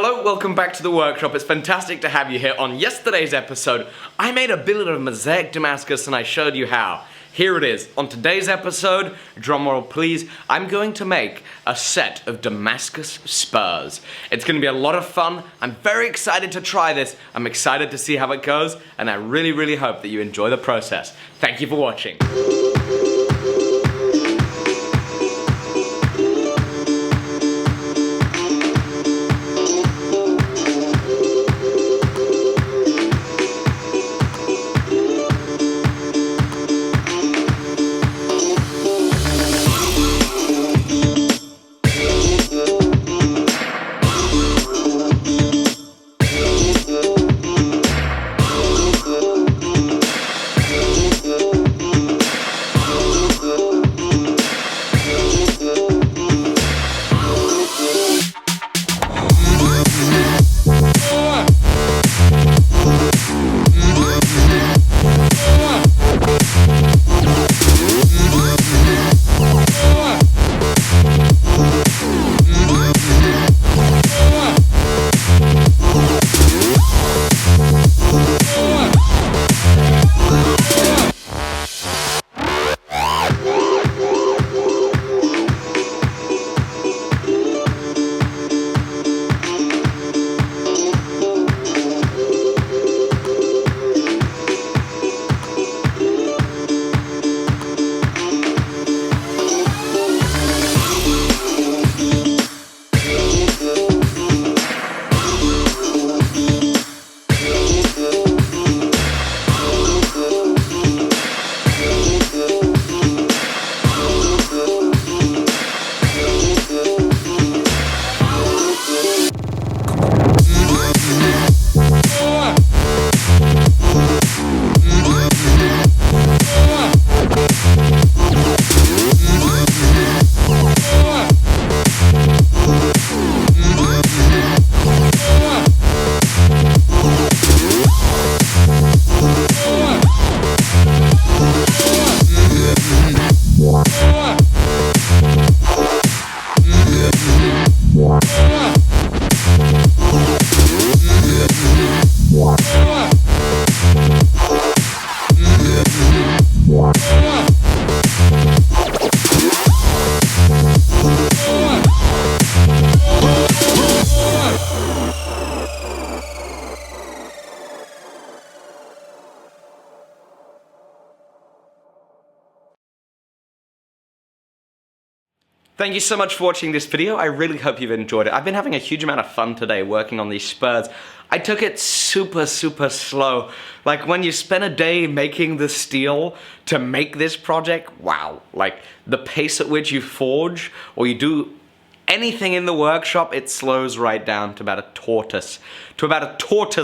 Hello, welcome back to the workshop. It's fantastic to have you here. On yesterday's episode, I made a billet of mosaic Damascus and I showed you how. Here it is. On today's episode, drumroll please, I'm going to make a set of Damascus spurs. It's going to be a lot of fun. I'm very excited to try this. I'm excited to see how it goes, and I really hope that you enjoy the process. Thank you for watching. Thank you so much for watching this video. I really hope you've enjoyed it. I've been having a huge amount of fun today working on these spurs. I took it super slow. Like when you spend a day making the steel to make this project, wow. Like the pace at which you forge or you do anything in the workshop, it slows right down to about a tortoise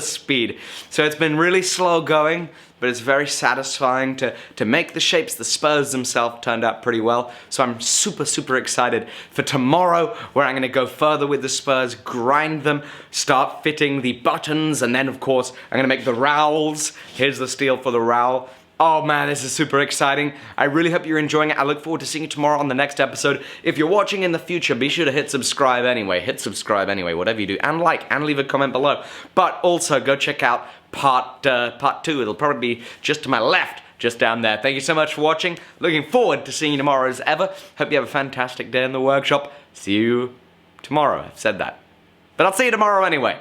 speed. So it's been really slow going, but it's very satisfying to make the shapes. The spurs themselves turned out pretty well. So I'm super excited for tomorrow, where I'm gonna go further with the spurs, grind them, start fitting the buttons, and then of course, I'm gonna make the rowels. Here's the steel for the rowel. Oh man, this is super exciting. I really hope you're enjoying it. I look forward to seeing you tomorrow on the next episode. If you're watching in the future, be sure to hit subscribe anyway. Whatever you do. And like, and leave a comment below. But also, go check out part 2. It'll probably be just to my left, just down there. Thank you so much for watching. Looking forward to seeing you tomorrow as ever. Hope you have a fantastic day in the workshop. See you tomorrow. I've said that. But I'll see you tomorrow anyway.